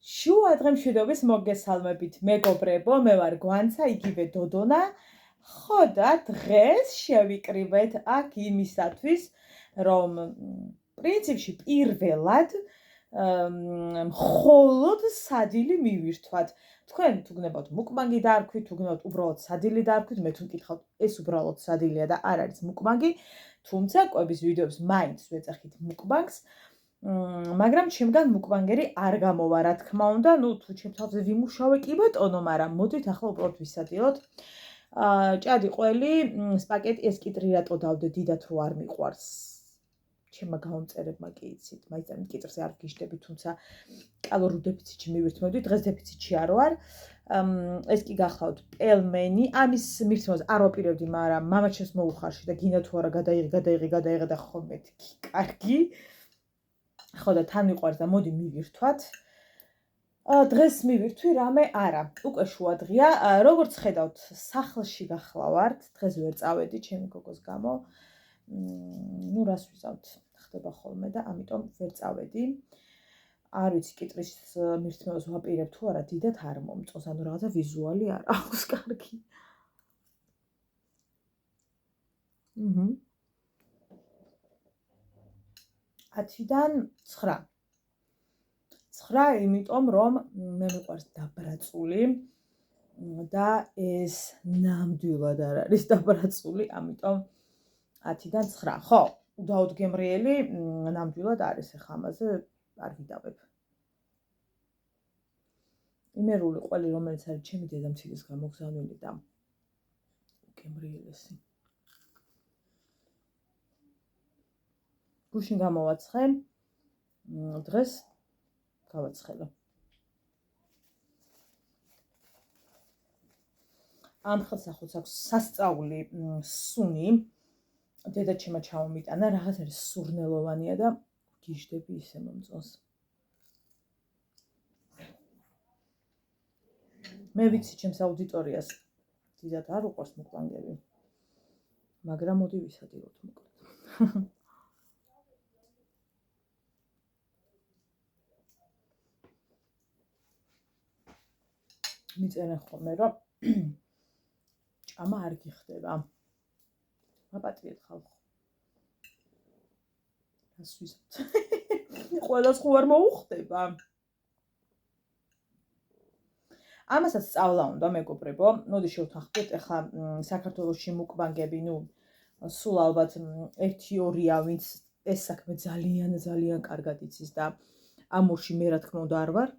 შუა დღემშვიდობის მოგესალმებით მეგობრებო, მე ვარ გვანცა, იგივე დოდონა. ხო და დღეს შევიკრიბეთ აქ იმისათვის, რომ პრინციპში პირველად მხოლოდ სადილი მივირთვათ. თქვენ თუ გნებავთ მუკბანგი დაარქვით, თუ გნებავთ უბრალოდ სადილი დაარქვით, მე თუ მკითხავთ, ეს უბრალოდ სადილია და არ არის მუკბანგი, თუმცა კვების ვიდეოებს მაინც ვეძახით მუკბანგს. მაგრამ ჩემგან მუკბანგერი არ გამოვა, რა თქმა უნდა, თუ ჩემ თავზე ვიმუშავე კი ბატონო, მაგრამ მოდით ახლა უბრალოდ ვისადილოთ. ჭადი ყველი, სპაგეტი ეს კიტრი რატო დავდე, დიდად რო არ მიყვარს. ჩემმა გამომწერებმა კი იცით, მაინც კიტრზე არ ვგიშდები, თუმცა კალორიულ დეფიციტში მივირთმევდი, დღეს დეფიციტში არ ვარ. ეს კი გახლავთ პელმენი, ამის მირთმევას არ ვაპირებდი, მაგრამ მამაჩემს მოუხარში და გინდა თუ არა გადაიღე და ხოლმე კარგი. ხო და თან მიყვარს და მოდი მივირთვათ. დღეს მივირთვი რამე არა, უკვე შუა დღეა. როგორც ხედავთ, სახლში გახლავართ, დღეს ვერ წავედი ჩემი გოგოს გამო. რას ვიზავთ, ხდება ხოლმე და ამიტომ ვერ წავედი. არ ვიცი კიტრის მირთმევას ვაპირებ თუ არა, დიდად არ მომწონს, ანუ რაღაცა ვიზუალი არ აქვს კარგი. ათიდან 9. 9, იმიტომ რომ მე მიყვარს დაბრაწული და ეს ნამდვილად არ არის დაბრაწული, ამიტომ 10-დან 9. ხო, დაუდგემრიელი ნამდვილად არის, ახლა ამაზე არ ვიდავებ. იმერული ყველი, რომელიც არის ჩემი დედამციგის გამოგზავნილი და გემრიელესი. გუშინ გამოვაცხე, დღეს გავაცხელო. ამ ხელსაყრელს აქვს სასწაული სუნი. დედა ჩემმა ჩამომიტანა, რაღაც არის სურნელოვანია და გიჟდები ისე მომწონს. მე ვიცი ჩემს აუდიტორიას დიდად არ უყვარს მუკბანგები, მაგრამ მოდი ვისადილოთ მოკლედ. მიწერენ ხოლმე, რომ ჭამა არ გიხდება. მაპატიეთ ხალხო. რას ვიზავთ? ყველას ხო არ მოუხდება. ამასაც სწავლა უნდა, მეგობრებო. მოდი შევთანხმდეთ, ახლა საქართველოში მუკბანგები, სულ ალბათ 1-2-ია, ვინც ეს საქმე ძალიან კარგად იცის და ამურში მე რა თქმა უნდა არ ვარ.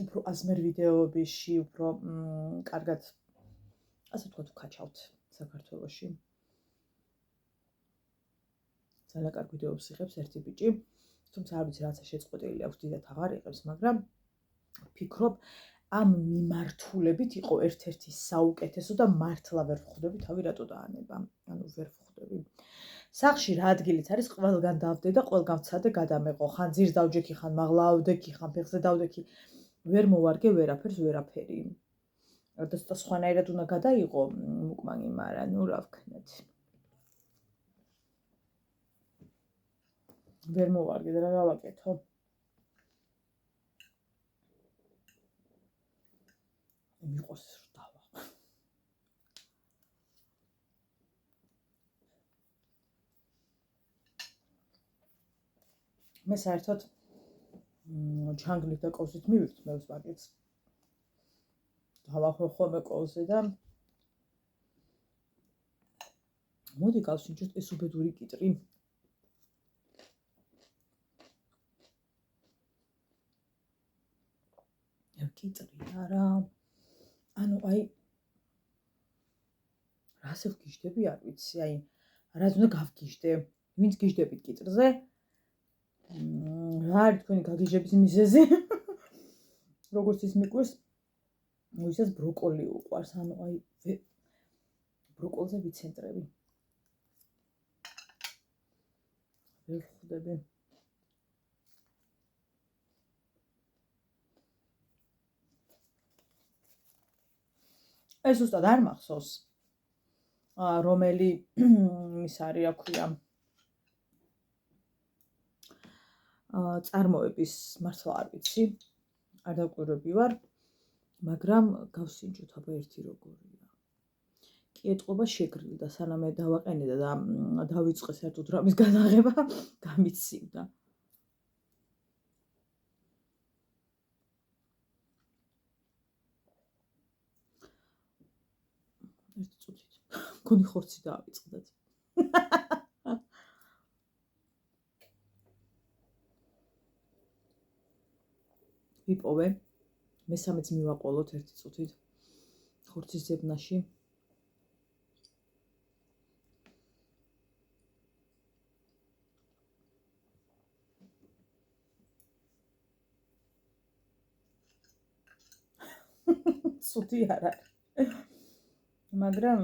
უფრო აზმერ ვიდეოებში, უფრო კარგად, ასე ვთქვათ, ვქაჩავთ საქართველოში. ძალიან კარგ ვიდეოებს იღებს ერთი ბიჭი, თუმცა არ ვიცი რაცა შეწყვეტილი აქვს, დიდად აღარ იღებს, მაგრამ ვფიქრობ, ამ მიმართულებით იყო ერთ-ერთი საუკეთესო და მართლა ვერ ვხვდები თავი რატო დაანება, ანუ ვერ ვხვდები. სახლში რა ადგილიც არის, ყველგან დავდე და ყველგან ვცადე გადამეყო, ხან ძირს დავჯექი, ხან მაღლა ავდექი, ხან ფეხზე დავდექი. ვერ მოვარგე ვერაფერი. და სხვანაირად უნდა გადაიღო მუკბანგი, მაგრამ რა ვქნათ. ვერ მოვარგე და რა გავაკეთო. მიყვარს რომ დავა. მე საერთოდ ჩანგლით და კოვზით მივირთმევ სპაგეტს. დავახო ხოლმე კოვზე და მოდი გავსინჯოთ ეს უბედური კიტრი. კიტრი არა. ანუ რას ვგიშდები არ ვიცი, რაც უნდა გავგიშდე. ვინც გიშდებით კიტრზე? რა არის თქვენი გაგიჟების მიზეზი? როგორც ის მიყვარს, ვისაც ბროკოლი უყვარს, ანუ ბროკოლზე ვიცენტრები. ვერ ხვდები. ეს უბრალოდ არ მახსოვს. რომელი ის არის, რა ქვია, წარმოების მართლა არ ვიცი, არ დაკვირვები ვარ, მაგრამ გავსინჯოთ აბა ერთი როგორია. კი ეტყობა შეგრილდა, სანამ მე დავაყენე და დავიწყე საერთოდ რამის გადაღება, გამიცივდა. ერთი წუთით. მგონი ხორცი დაავიწყდათ. ვიპოვე. მესამეც მივაყოლოთ ერთი წუთით. ხორცის ზებნაში. ცუდი არ არის. მაგრამ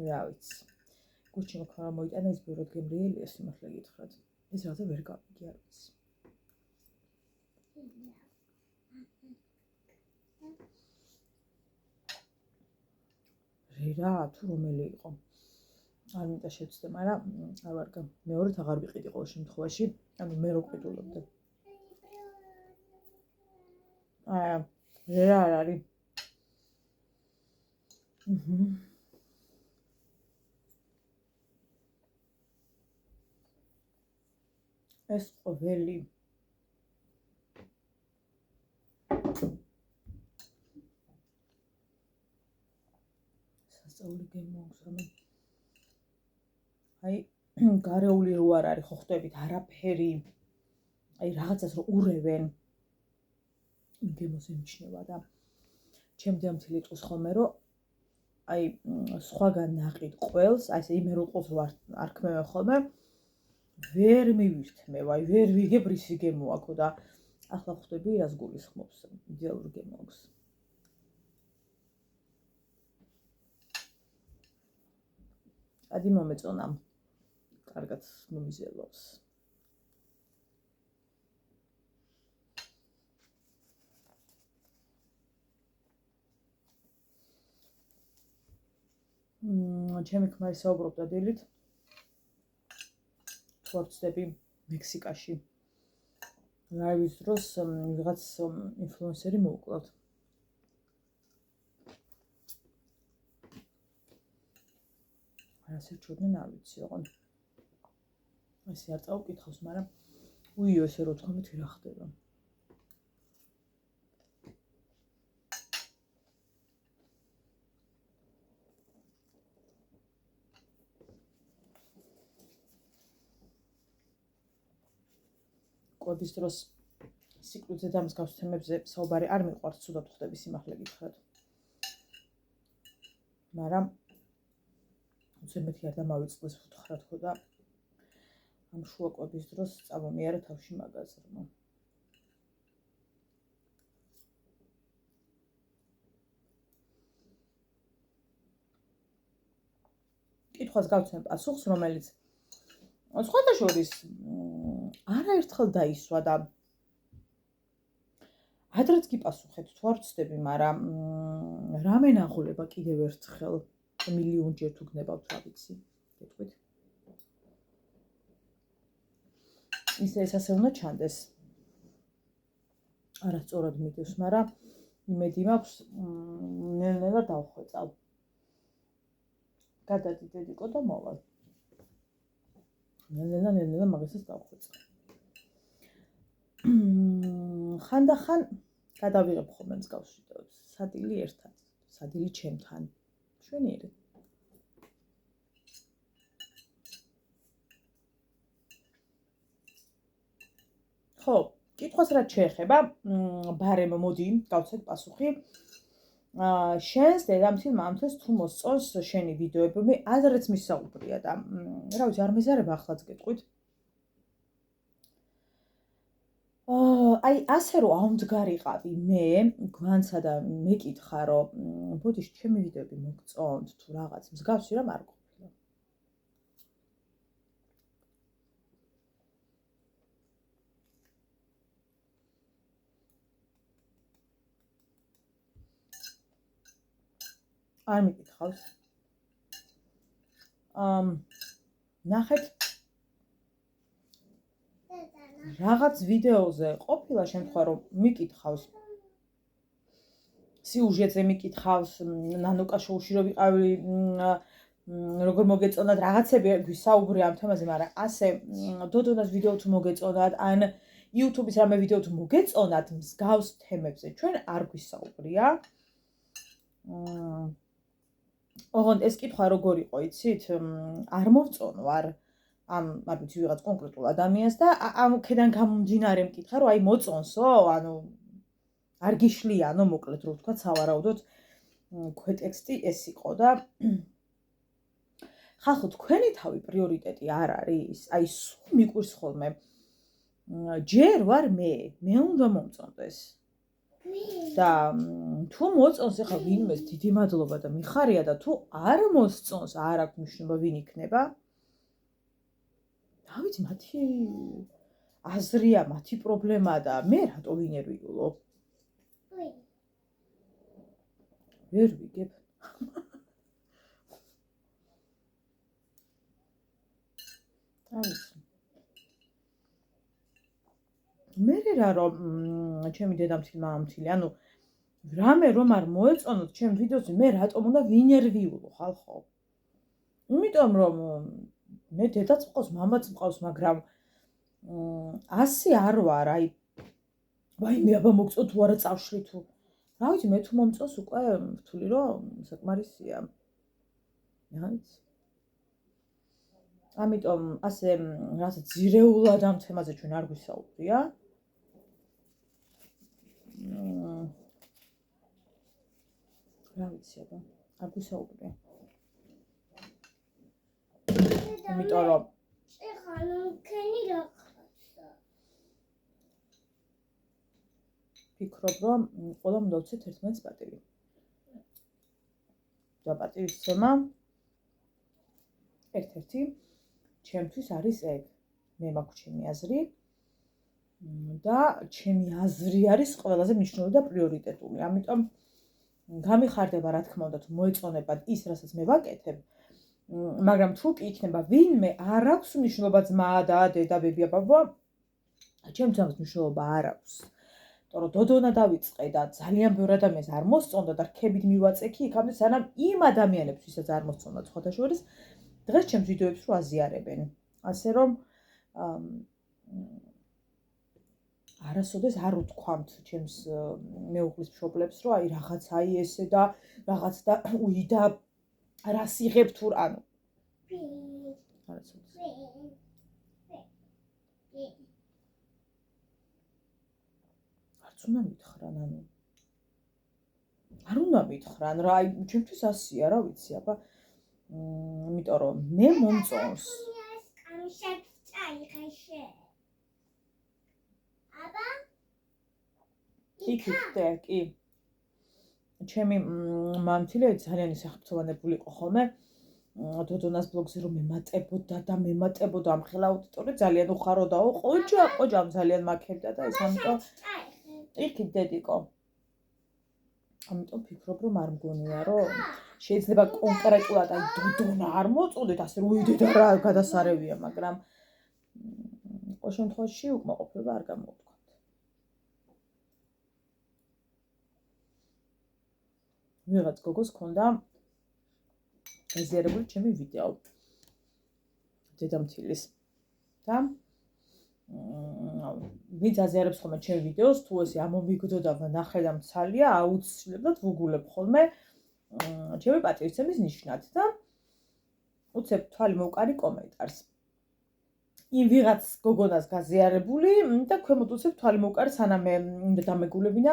რა ვიცი. გუჩი მოქარა მოიტანა ის ბევრად გემრიელია სიმართლე გითხრათ. ეს რაღაცა ვერ გავიგე არ ვიცი. რა თუ რომელი იყო? არ მინდა შევცდე, მაგრამ არ ვარგა. მეორედ აღარ ვიყიდი ყოველ შემთხვევაში, ანუ მე რო ყიდულობდი. რა არ არის? ეს ყოველი სასწაული გემოაქვს რამე. აი, გარეული რო არ არის, ხო ხვდებით, არაფერი. აი, რაღაცას რო ურევენ. გემოს ემჩნევა და ჩემი ამთილი ტყუს ხოლმე რომ აი სხვაგან ნაყიდ ყველს, აი ესე იმე რო ყოლს რო არ ქმევენ ხოლმე, ვერ მივირთმევ, აი ვერ ვიგებ რისი გემო აქვს და ახლა ხვდები რას გულისხმობს, იდეალური გემო აქვს. ადი მომეწონა. კარგად მომიზელავს. ჩემი ქმარი საუბრობდა დილით. თუ არ ვცდები მექსიკაში. ლაივის დროს ვიღაც ინფლუენსერი მოუკლავთ. ასე ჩუდნენ არ ვიცი, ოღონდ ესე არ წავკითხავს, მაგრამ უიო ესე რო თქვა მითი რა ხდება. კვების დროს სიკვდილზე და მსგავს თემებზე საუბარი არ მიყვარს, ცუდად ხვდები სიმართლე გითხრათ. მაგრამ ზემეთი არ დამავიწყდეს ვთხრათ ხო და ამ შუა კვების დროს წამომიარა თავში მაგაზრმა. კითხვას გავცემ პასუხს, რომელიც სხვადასხვის არაერთხელ დაისვა და ადრეც გიპასუხეთ, თუ არ ვცდები, მაგრამ რამე ნაღულება კიდევ ერთხელ მილიონჯერ თუ გნებავთ რა ვიცი, გეტყვით. ისე ეს ასე უნდა ჩანდეს. არასწორად მიდევს, მაგრამ იმედი მაქვს ნელ-ნელა დავხვეწავ. გადადიდედიკო და მოვალ. ნელ-ნელა მაგასაც დავხვეწავ. ხანდახან გადავიღებ ხოლმე მსგავს ვიდეოებს. სადილი ერთად, სადილი ჩემთან. შვენიერი. ხო, კითხვას რაც შეეხება, ბარემ მოდი, გავცეთ პასუხი. შენს დედამთილ მამთილს თუ მოსწონს შენი ვიდეოები, მე აზრიც მისაუბრია და რა ვიცი, არ მეზარება ახლაც გეტყვით. აი ასე რომ აუმდგარიყავი მე გვანცა და მეკითხა რომ ბოდიში ჩემი ვიდეოები მოგწონთ თუ რაღაც მსგავსი რამ არ ყოფილა. არ მეკითხავს. ნახეთ. რაღაც ვიდეოზე ყოფილა შემთხვევა რომ მიკითხავს სიუჟეტზე მიკითხავს ნანოკა შოუში რომ ვიყავი როგორ მოგეწონათ რაღაცები გვისაუბრე ამ თემაზე, მაგრამ ასე დოდონას ვიდეო თუ მოგეწონათ, ან YouTube-ის რამე ვიდეო თუ მოგეწონათ მსგავს თემებზე, ჩვენ არ გვისაუბრია. ოღონდ ეს კითხვა როგორ იყო, იცით? არ მოვწონვარ ამ არ ვიცი ვიღაც კონკრეტულ ადამიანს და ამ ქედან გამომდინარე მკითხა, რომ აი მოწონსო, ანუ არ გიშლიანო, მოკლედ რო ვთქვა, სავარაუდოდ ქვეტექსტი ეს იყო და ხალხო, თქვენი თავი პრიორიტეტი არ არის? აი სულ მიყვირს ხოლმე. ჯერ ვარ მე უნდა მომწონდეს. და თუ მოწონს ახლა ვინმეს დიდი მადლობა და მიხარია და თუ არ მოსწონს, არ აქვს მნიშვნელობა ვინ იქნება. დავით მათი აზრია, მათი პრობლემაა და მე რატო ვინერვიულო? ვერ ვიგებ. მე რა რომ ჩემი დედამთილი მამამთილი, ანუ რამე რომ არ მოეწონოთ ჩემ ვიდეოზე, მე რატომ უნდა ვინერვიულო ხალხო? იმიტომ რომ მე დედაც მყავს, მამაც მყავს, მაგრამ ასე არ ვარ, აი ვაიმე აბა მოგწო თუ არა წავშლი თუ. რა ვიცი, მე თუ მომწონს უკვე ვთვლი რომ საკმარისია. რაიც ამიტომ ასე რაღაცა ძირეულად ამ თემაზე ჩვენ არ გვისაუბრია. რა ვიცი აბა, არ გვისაუბრია. იმიტომ რომ ეხლა ნუქენი რაღაცა. ფიქრობ რომ ყველა უნდა უცეთ ერთმანეთს პატივი. და პატივისცემა ერთ-ერთი ჩემთვის არის ეგ. მე მაქვს ჩემი აზრი და ჩემი აზრი არის ყველაზე მნიშვნელოვანი და პრიორიტეტული. ამიტომ გამიხარდება რა თქმა უნდა თუ მოეწონებათ ის, რასაც მე ვაკეთებ, მაგრამ თუ კი იქნება ვინმე არ აქვს მნიშვნელობა ძმა და დედა, ბებია, ბაბა, ჩემთვის ამას მნიშვნელობა არ აქვს. იმიტომ რომ დოდონა დავიწყე და ძალიან ბევრ ადამიანს არ მოსწონდა და რქებით მივაწექი იქამდე, სანამ იმ ადამიანებს, ვისაც არ მოსწონდა სხვათა შორის, დღეს ჩემს ვიდეოებს რო აზიარებენ. ასე რომ არასოდეს არ უთქვამთ ჩემს მეუღლის მშობლებს, რომ აი რაღაც აი ესე და რაღაც და უი და რას იღებ თუ ანუ არასოდეს. არც უნდა მითხრან, ანუ არ უნდა მითხრან რა, აი ჩემთვის ასია, რა ვიცი, აბა იმიტომ რომ მე მომწონს. აბა კი. ჩემი მამთილი ძალიან ისახმწოვანებული იყო ხოლმე დოდონას ბლოგზე რომ მემატებოდა ამ ხელა აუდიტორი ძალიან უხაროდაო. ყოჯამ ძალიან მაქებდა და ეს ამიტომ იქით დედიკო. ამიტომ ფიქრობ რომ არ მგონია რომ შეიძლება კონკრეტულად აი დოდონა არ მოწოდეთ ასე რომ ვიდედა რა გადასარევია, მაგრამ ყოველ შემთხვევაში უკმაყოფილება არ გამოვთქვათ. ვიღაც გოგოს ჰქონდა აზიარებული ჩემი ვიდეო დედამთილის და ვინც აზიარებს ხოლმე ჩემ ვიდეოს, თუ ესე ამომიგდო და ნახე და მცალია, აუცილებლად ვუგულებ ხოლმე ჩემი პატივისცემის ნიშნად და უცებ თვალი მოვკარი კომენტარს. იმ ვიღაც გოგონას გაზიარებული და ქვემოთ უცებ თვალი მოვკარი, სანამ მე უნდა დამეგულებინა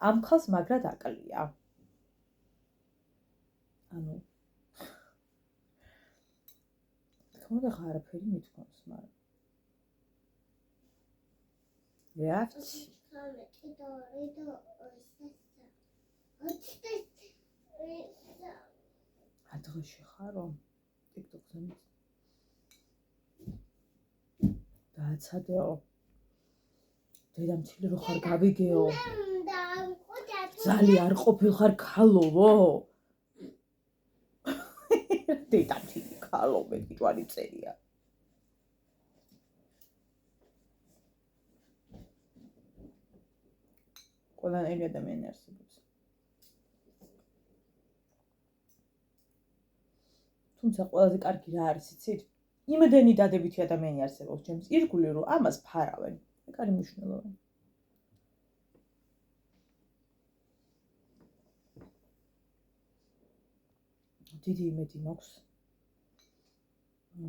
ამ ხალს მაგრად აკლია. ანუ თქონდა ხა არაფერი მithქვამს, მაგრამ რეაქცია ადღეში ხარო TikTok-ზე დააცადეო დედამთილი რო ხარ გავიგეო ძალიან არ ყოფილხარ ქალოვო დედამთილი ქალო მე ჯვარი წერია ყველანაირი ადამიანი არსებობს. თუმცა ყველაზე კარგი რა არის, იცით? იმდენი დადებითი ადამიანი არსებობს ჩემს ირგვლივ, რომ ამას ფარავენ. ეგ არის მნიშვნელოვანი. დიდი იმედი მაქვს,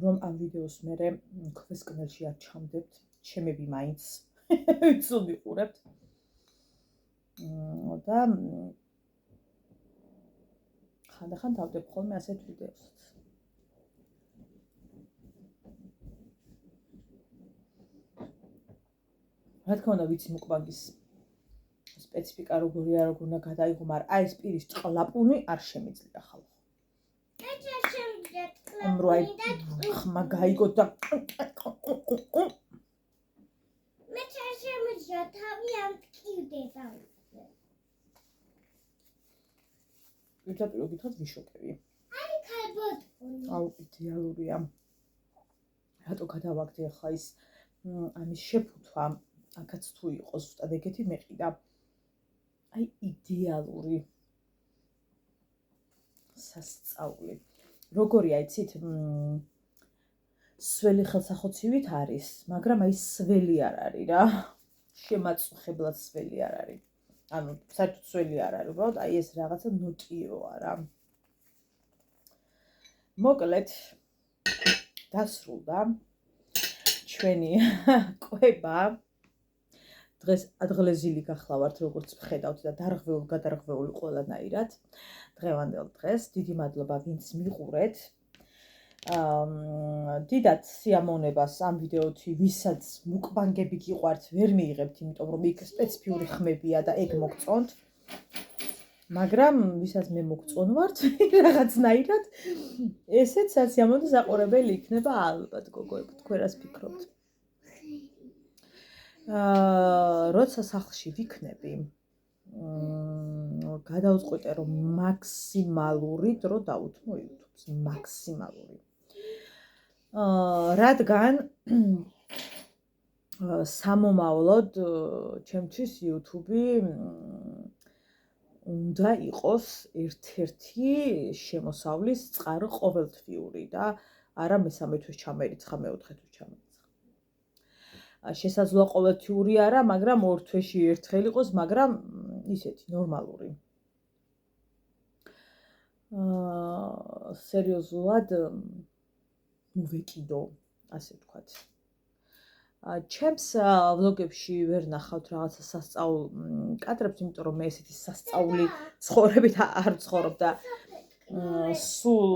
რომ ამ ვიდეოს მერე ქვესკნელში არ ჩამდებთ, ჩემები მაინც ცუდ ვიყურებთ. და ხანდახან დავდებ ხოლმე ასეთ ვიდეოსაც. რა თქმა უნდა, ვიცი მუკბანგის სპეციფიკა როგორია, როგორ უნდა გადაიღო, მაგრამ აი ეს პირის ჭყლაპუნი არ შემიძლია ხალხო. რომ აი ხმა გაიგოთ და მე შემიძლია თავი ამ ტკივდება. პირდაპირ გითხრათ ვიშოკები. აი ქალბატონი. აუ იდეალურია. რატო გადავაგდე ახლა ის ამის შეფუთვა, აქაც თუ იყოს ზუსტად ეგეთი მეყიდა. აი იდეალური სასწაული. როგორია, იცით, სველი ხელსახოცივით არის, მაგრამ აი სველი არ არის რა. შემაწუხებლად სველი არ არის. ანუ საერთოდ სველი არ არის, უბრალოდ აი ეს რაღაცა ნოტიოა რა. მოკლედ დასრულდა ჩვენი კვება. დღეს ადღლეზილი გახლავართ, როგორც ვხედავთ და გადარღვეული ყველანაირად. დღევანდელ დღეს დიდი მადლობა ვინც მიყურეთ. დიდად სიამოვნებას ამ ვიდეოთი ვისაც მუკბანგები გიყვართ, ვერ მიიღებთ, იმიტომ რომ იქ სპეციფიური ხმებია და ეგ მოგწონთ. მაგრამ ვისაც მე მოგწონვართ რაღაცნაირად, ესეც სასიამოვნო საყურებელი იქნება ალბათ, გოგოებო, თქვენ რას ფიქრობთ? როცა სახლში ვიქნები, გადავწყვიტე რომ მაქსიმალური დრო დავუთმო YouTube-ს, მაქსიმალური. რადგან სამომავლოდ ჩემთვის YouTube-ი უნდა იყოს ერთ-ერთი შემოსავლის წყარო ყოველთვიური და არა მესამე თვის ჩამერიცხა, მეოთხე თვის ჩამერიცხა. შესაძლოა ყოველთვიური არა, მაგრამ ორ თვეში ერთხელ იყოს, მაგრამ ისეთი ნორმალური. სერიოზულად მოვეკიდო, ასე ვთქვათ. ჩემს ვლოგებში ვერ ნახავთ რაღაცა სასწაულ კადრებს, იმიტომ რომ მე ესეთი სასწაული ცხოვრებით არ ვცხოვრობ და სულ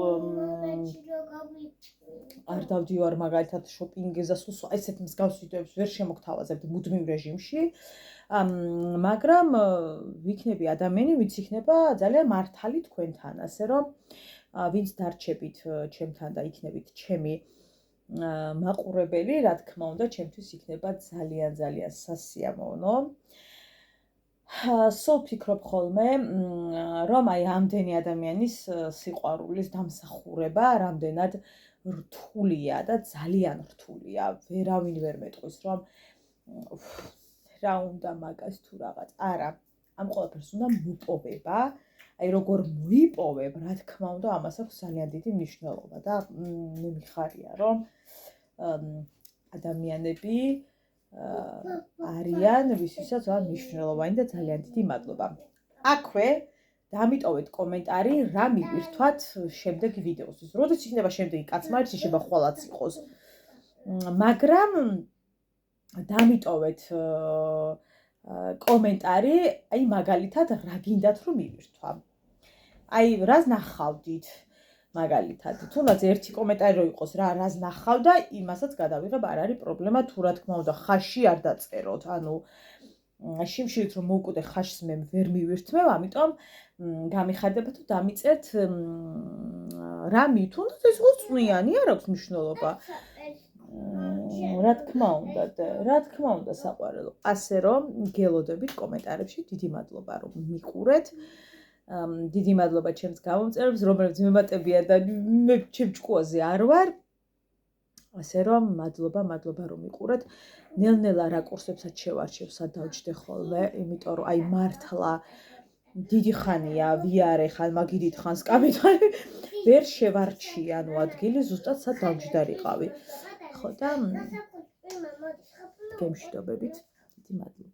არ დავდივარ მაგალითად შოპინგზე და სულ ესეთ მსგავს ვიდეოებს ვერ შემოგთავაზებთ მუდმივ რეჟიმში, მაგრამ ვიქნები ადამიანი, ვინც იქნება ძალიან მართალი თქვენთან, ასე რომ ვინც დარჩებით ჩემთან და იქნებით ჩემი მაყურებელი, რა თქმა უნდა, ჩემთვის იქნება ძალიან ძალიან სასიამოვნო. სულ ფიქრობ ხოლმე, რომ აი ამდენი ადამიანის სიყვარულის დამსახურება რამდენად რთულია და ძალიან რთულია. ვერავინ ვერ მეტყვის, რომ რა უნდა მაგას თუ რაღაც. არა, ამ ყველაფერს უნდა მოპოვება. აი როგორ მოიპოვებ, რა თქმა უნდა, ამას აქვს ძალიან დიდი მნიშვნელობა და მე მიხარია, რომ ადამიანები არიან, ვისთვისაც არ მნიშვნელოვანი და ძალიან დიდი მადლობა. აქვე დამიტოვეთ კომენტარი, რა მივირთვათ შემდეგ ვიდეოსთვის. როდესაც იქნება შემდეგი კაცმარიც, შეიძლება ხვალაც იყოს. მაგრამ დამიტოვეთ კომენტარი, აი მაგალითად რა გინდათ რომ მივირთვა. აი რას ნახავდით მაგალითად. თუნდაც ერთი კომენტარი რო იყოს რა, რას ნახავ და იმასაც გადავიღებ, არ არის პრობლემა, თუ რა თქმა უნდა ხაში არ დაწეროთ. ანუ შიმშილით რომ მოვკვდე ხაშს მე ვერ მივირთმევ, ამიტომ გამიხარდება თუ დამიწერთ რა მითუნდაც ეს უწვნიანი არ აქვს მნიშვნელობა. რა თქმა უნდა საყვარელო. ასე რომ გელოდებით კომენტარებში, დიდი მადლობა რომ მიყურეთ. დიდი მადლობა ჩემს გამომწერებს, რომლებიც მემატებიან და მე ჩემ ჭკუაზე არ ვარ. ასე რომ მადლობა რომ იყურეთ. ნელ-ნელა რაკურსებსაც შევარჩევ, სად დავჯდე ხოლმე, იმიტომ რომ აი მართლა დიდი ხანია ვიარე ხან მაგიდით ხან სკამითხან ვერ შევარჩია ანუ ადგილი ზუსტად სად დავჯდარიყავი. ხო და გემშვიდობებით დიდი მადლობა.